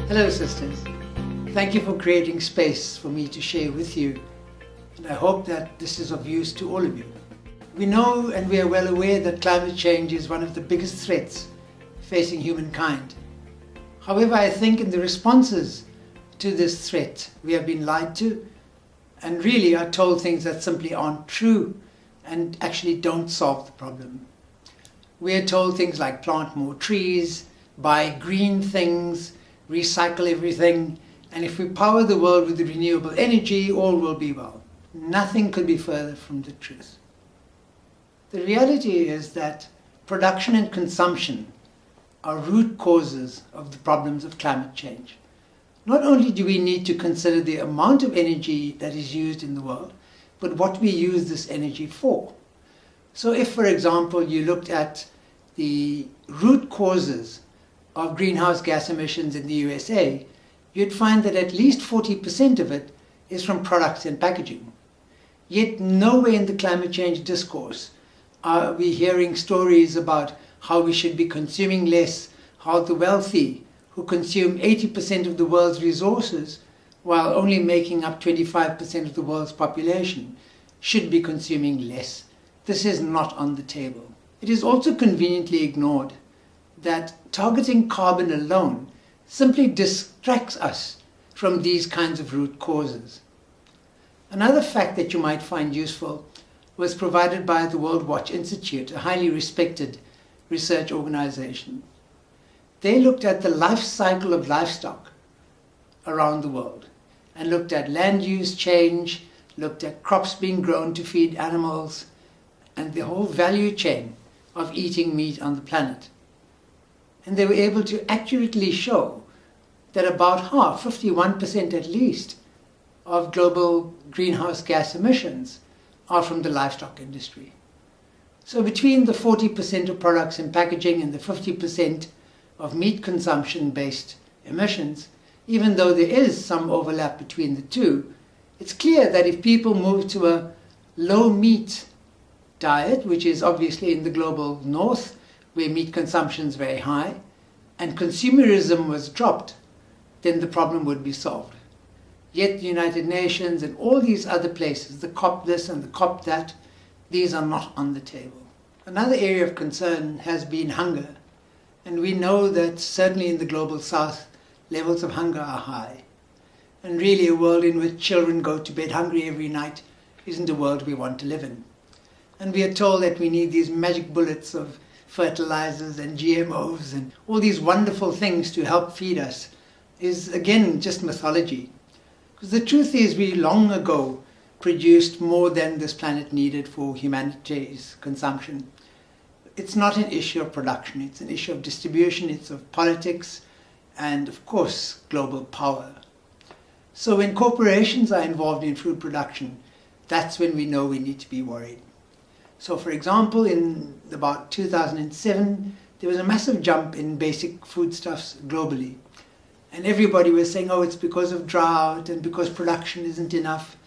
Hello sisters, thank you for creating space for me to share with you, and I hope that this is of use to all of you. We know and we are well aware that climate change is one of the biggest threats facing humankind. However, I think in the responses to this threat we have been lied to and really are told things that simply aren't true and actually don't solve the problem. We are told things like plant more trees, buy green things, recycle everything, and if we power the world with renewable energy, all will be well. Nothing could be further from the truth. The reality is that production and consumption are root causes of the problems of climate change. Not only do we need to consider the amount of energy that is used in the world, but what we use this energy for. So if, for example, you looked at the root causes of greenhouse gas emissions in the USA, you'd find that at least 40% of it is from products and packaging. Yet nowhere in the climate change discourse are we hearing stories about how we should be consuming less, how the wealthy, who consume 80% of the world's resources while only making up 25% of the world's population, should be consuming less. This is not on the table. It is also conveniently ignored that targeting carbon alone simply distracts us from these kinds of root causes. Another fact that you might find useful was provided by the World Watch Institute, a highly respected research organization. They looked at the life cycle of livestock around the world and looked at land use change, looked at crops being grown to feed animals, and the whole value chain of eating meat on the planet. And they were able to accurately show that about half, 51% at least, of global greenhouse gas emissions are from the livestock industry. So between the 40% of products and packaging and the 50% of meat consumption-based emissions, even though there is some overlap between the two, it's clear that if people move to a low-meat diet, which is obviously in the global north, where meat consumption is very high, and consumerism was dropped, then the problem would be solved. Yet the United Nations and all these other places, the COP this and the COP that, these are not on the table. Another area of concern has been hunger, and we know that certainly in the global south, levels of hunger are high. And really a world in which children go to bed hungry every night isn't a world we want to live in. And we are told that we need these magic bullets of fertilizers and GMOs and all these wonderful things to help feed us is again just mythology. Because the truth is we long ago produced more than this planet needed for humanity's consumption. It's not an issue of production, it's an issue of distribution, it's of politics, and of course global power. So when corporations are involved in food production, that's when we know we need to be worried. So for example, in about 2007, there was a massive jump in basic foodstuffs globally. And everybody was saying, oh, it's because of drought and because production isn't enough.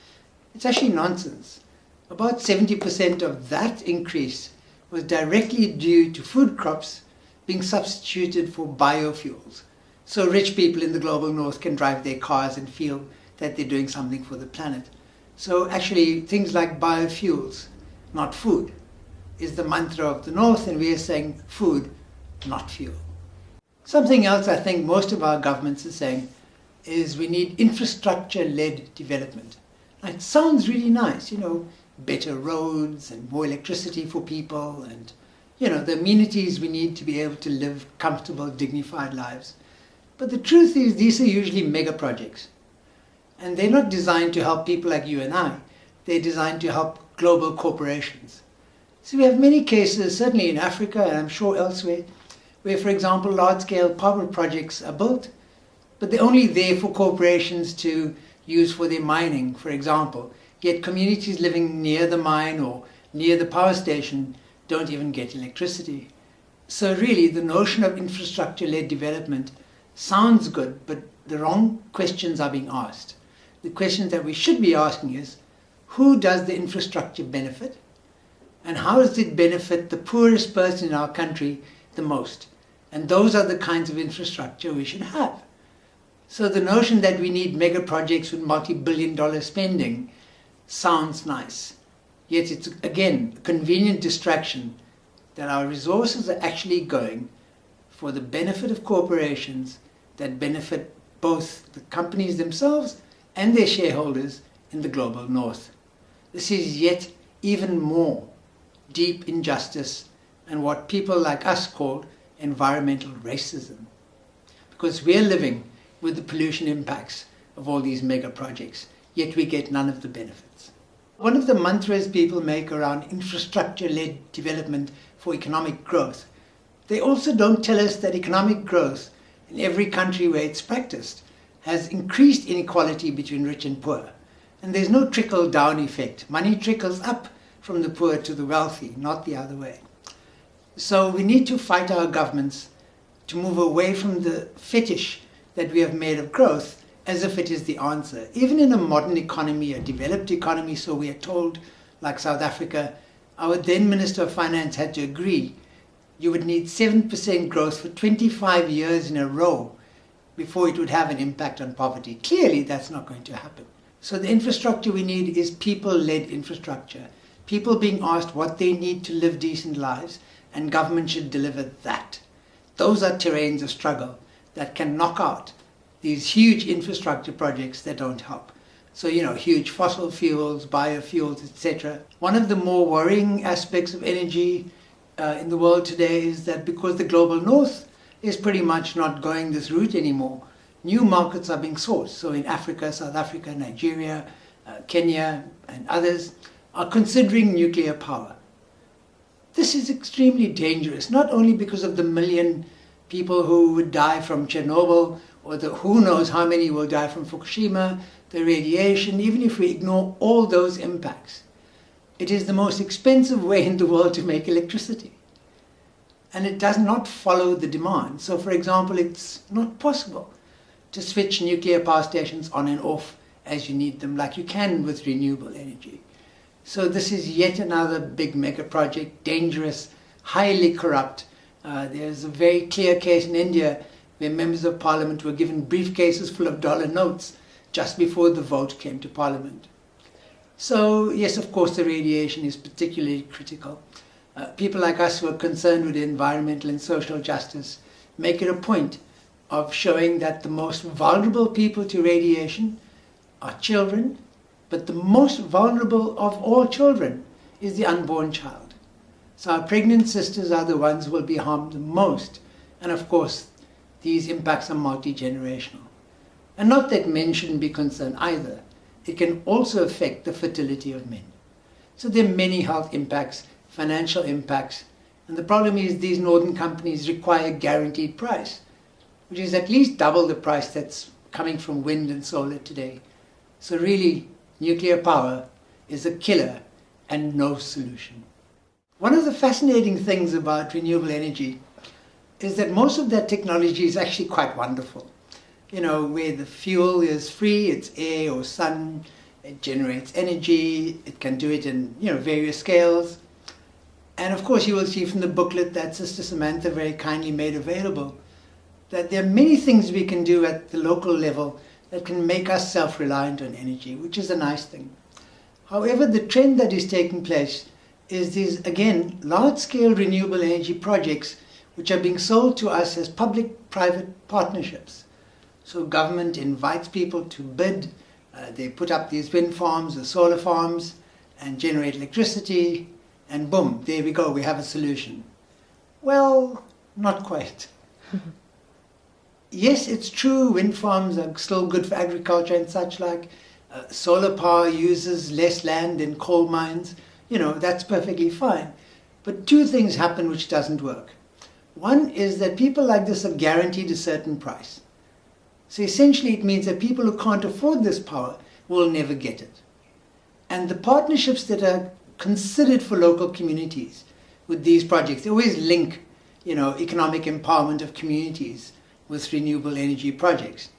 It's actually nonsense. About 70% of that increase was directly due to food crops being substituted for biofuels. So rich people in the global north can drive their cars and feel that they're doing something for the planet. So actually things like biofuels, not food, is the mantra of the north, and we are saying food, not fuel. Something else I think most of our governments are saying is we need infrastructure-led development. Now, it sounds really nice, better roads and more electricity for people and, the amenities we need to be able to live comfortable, dignified lives. But the truth is these are usually mega projects. And they're not designed to help people like you and I. They're designed to help global corporations. So we have many cases, certainly in Africa and I'm sure elsewhere, where, for example, large-scale power projects are built, but they're only there for corporations to use for their mining, for example. Yet communities living near the mine or near the power station don't even get electricity. So really, the notion of infrastructure-led development sounds good, but the wrong questions are being asked. The questions that we should be asking is, who does the infrastructure benefit? And how does it benefit the poorest person in our country the most? And those are the kinds of infrastructure we should have. So the notion that we need mega projects with multi-billion-dollar spending sounds nice. Yet it's, again, a convenient distraction that our resources are actually going for the benefit of corporations that benefit both the companies themselves and their shareholders in the global north. This is yet even more deep injustice and what people like us call environmental racism. Because we're living with the pollution impacts of all these mega projects, yet we get none of the benefits. One of the mantras people make around infrastructure-led development for economic growth, they also don't tell us that economic growth in every country where it's practiced has increased inequality between rich and poor. And there's no trickle-down effect. Money trickles up from the poor to the wealthy, not the other way. So we need to fight our governments to move away from the fetish that we have made of growth as if it is the answer. Even in a modern economy, a developed economy, so we are told, like South Africa, our then Minister of Finance had to agree you would need 7% growth for 25 years in a row before it would have an impact on poverty. Clearly, that's not going to happen. So the infrastructure we need is people-led infrastructure. People being asked what they need to live decent lives, and government should deliver that. Those are terrains of struggle that can knock out these huge infrastructure projects that don't help. So, huge fossil fuels, biofuels, etc. One of the more worrying aspects of energy in the world today is that because the global north is pretty much not going this route anymore, new markets are being sourced. So in Africa, South Africa, Nigeria, Kenya, and others are considering nuclear power. This is extremely dangerous, not only because of the million people who would die from Chernobyl, or the who knows how many will die from Fukushima, the radiation, even if we ignore all those impacts. It is the most expensive way in the world to make electricity. And it does not follow the demand. So, for example, it's not possible to switch nuclear power stations on and off as you need them, like you can with renewable energy. So this is yet another big mega project, dangerous, highly corrupt. There's a very clear case in India where members of parliament were given briefcases full of dollar notes just before the vote came to parliament. So yes, of course, the radiation is particularly critical. People like us who are concerned with environmental and social justice make it a point of showing that the most vulnerable people to radiation are children, but the most vulnerable of all children is the unborn child. So our pregnant sisters are the ones who will be harmed the most. And of course, these impacts are multi-generational. And not that men shouldn't be concerned either. It can also affect the fertility of men. So there are many health impacts, financial impacts, and the problem is these northern companies require a guaranteed price, which is at least double the price that's coming from wind and solar today. So really, nuclear power is a killer and no solution. One of the fascinating things about renewable energy is that most of that technology is actually quite wonderful. Where the fuel is free, it's air or sun, it generates energy, it can do it in various scales. And of course you will see from the booklet that Sister Samantha very kindly made available that there are many things we can do at the local level that can make us self-reliant on energy, which is a nice thing. However, the trend that is taking place is these, again, large-scale renewable energy projects which are being sold to us as public-private partnerships. So government invites people to bid, they put up these wind farms or solar farms and generate electricity, and boom, there we go, we have a solution. Well, not quite. Yes, it's true, wind farms are still good for agriculture and such like. Solar power uses less land than coal mines. That's perfectly fine. But two things happen which doesn't work. One is that people like this are guaranteed a certain price. So essentially it means that people who can't afford this power will never get it. And the partnerships that are considered for local communities with these projects, they always link, economic empowerment of communities with renewable energy projects.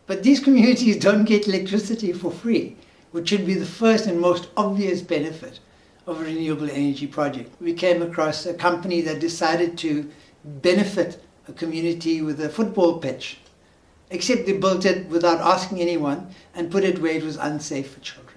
But these communities don't get electricity for free, which should be the first and most obvious benefit of a renewable energy project. We came across a company that decided to benefit a community with a football pitch. except they built it without asking anyone and put it where it was unsafe for children.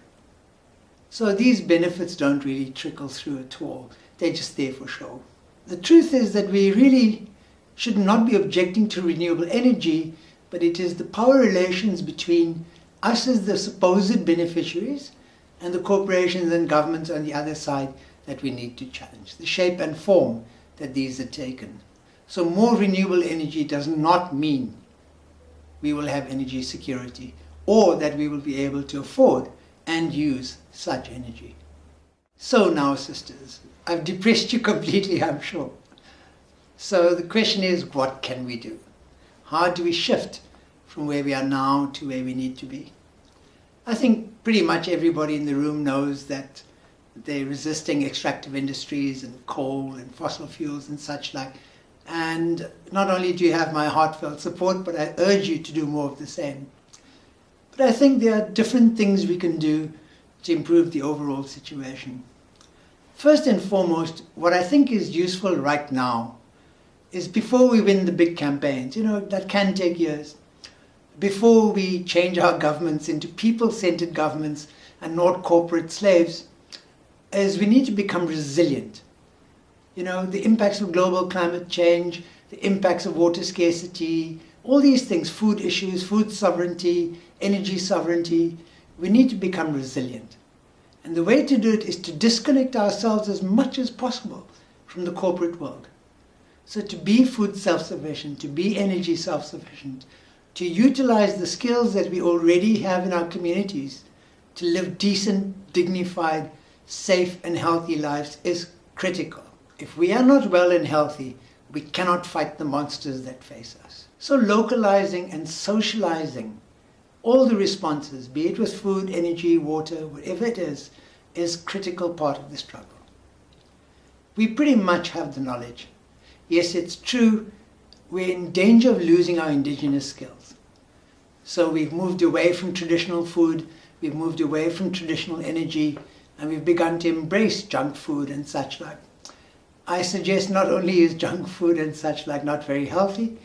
So these benefits don't really trickle through at all. They're just there for show. The truth is that we really should not be objecting to renewable energy, but it is the power relations between us as the supposed beneficiaries and the corporations and governments on the other side that we need to challenge, the shape and form that these are taken. So more renewable energy does not mean we will have energy security or that we will be able to afford and use such energy. So now, sisters, I've depressed you completely, I'm sure. So the question is, what can we do? How do we shift from where we are now to where we need to be? I think pretty much everybody in the room knows that they're resisting extractive industries and coal and fossil fuels and such like. And not only do you have my heartfelt support, but I urge you to do more of the same. But I think there are different things we can do to improve the overall situation. First and foremost, what I think is useful right now is before we win the big campaigns, that can take years, before we change our governments into people-centered governments and not corporate slaves, is we need to become resilient. The impacts of global climate change, the impacts of water scarcity, all these things, food issues, food sovereignty, energy sovereignty, we need to become resilient. And the way to do it is to disconnect ourselves as much as possible from the corporate world. So to be food self-sufficient, to be energy self-sufficient, to utilize the skills that we already have in our communities to live decent, dignified, safe and healthy lives is critical. If we are not well and healthy, we cannot fight the monsters that face us. So localizing and socializing all the responses, be it with food, energy, water, whatever it is critical part of the struggle. We pretty much have the knowledge. Yes, it's true, we're in danger of losing our indigenous skills. So we've moved away from traditional food, we've moved away from traditional energy, and we've begun to embrace junk food and such like. I suggest not only is junk food and such like not very healthy,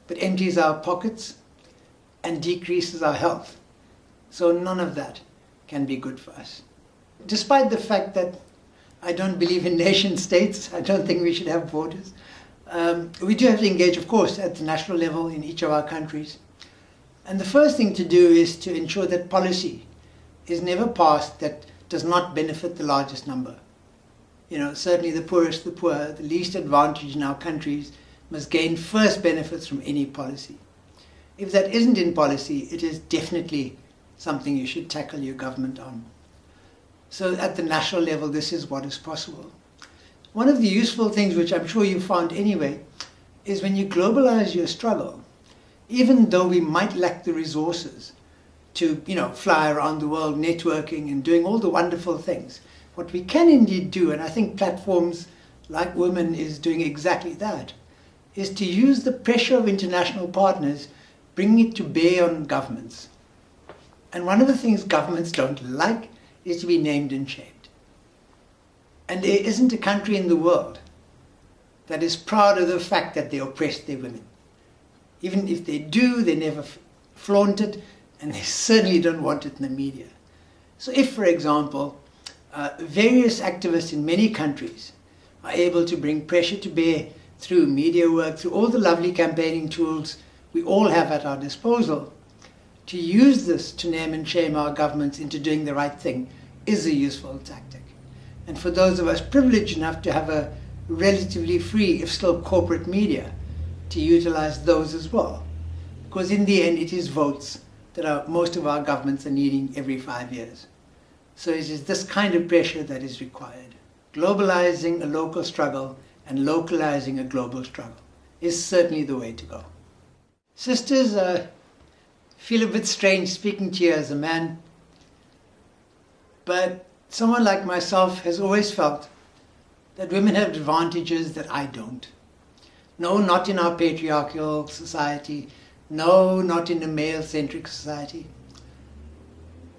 but empties our pockets and decreases our health. So none of that can be good for us. Despite the fact that I don't believe in nation states, I don't think we should have borders, we do have to engage, of course, at the national level in each of our countries. And the first thing to do is to ensure that policy is never passed that does not benefit the largest number. Certainly the poorest, the poor, the least advantaged in our countries must gain first benefits from any policy. If that isn't in policy, it is definitely something you should tackle your government on. So at the national level, this is what is possible. One of the useful things, which I'm sure you found anyway, is when you globalize your struggle, even though we might lack the resources to, fly around the world networking and doing all the wonderful things, what we can indeed do, and I think platforms like WoMin is doing exactly that, is to use the pressure of international partners, bringing it to bear on governments. And one of the things governments don't like is to be named and shamed. And there isn't a country in the world that is proud of the fact that they oppress their women. Even if they do, they never flaunt it, and they certainly don't want it in the media. So if, for example, various activists in many countries are able to bring pressure to bear through media work, through all the lovely campaigning tools we all have at our disposal, to use this to name and shame our governments into doing the right thing is a useful tactic. And for those of us privileged enough to have a relatively free, if still corporate media, to utilize those as well. Because in the end, it is votes that most of our governments are needing every 5 years. So it is this kind of pressure that is required. Globalizing a local struggle and localizing a global struggle is certainly the way to go. Sisters, I feel a bit strange speaking to you as a man, but someone like myself has always felt that women have advantages that I don't. No, not in our patriarchal society. No, not in a male-centric society.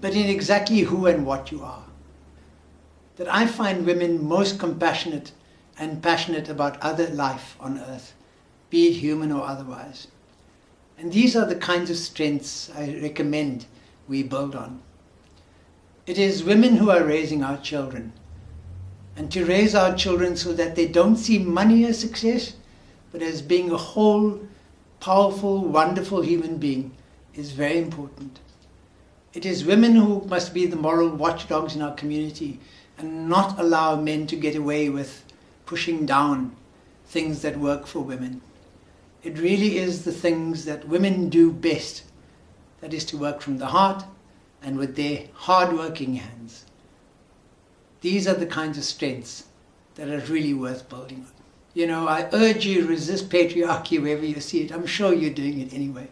But in exactly who and what you are. That I find women most compassionate and passionate about other life on earth, be it human or otherwise. And these are the kinds of strengths I recommend we build on. It is women who are raising our children. And to raise our children so that they don't see money as success, but as being a whole, powerful, wonderful human being is very important. It is women who must be the moral watchdogs in our community and not allow men to get away with pushing down things that work for women. It really is the things that women do best, that is to work from the heart and with their hard-working hands. These are the kinds of strengths that are really worth building on. You know, I urge you, resist patriarchy wherever you see it. I'm sure you're doing it anyway.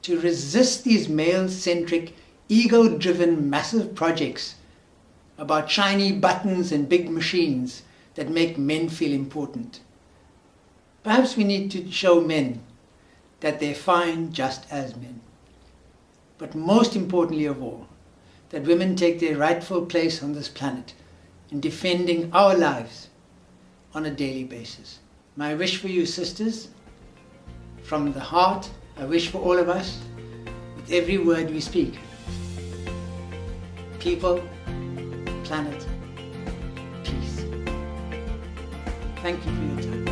To resist these male-centric, ego-driven, massive projects about shiny buttons and big machines that make men feel important. Perhaps we need to show men that they're fine just as men. But most importantly of all, that women take their rightful place on this planet in defending our lives on a daily basis. My wish for you, sisters, from the heart, I wish for all of us, with every word we speak. People, planet, peace. Thank you for your time.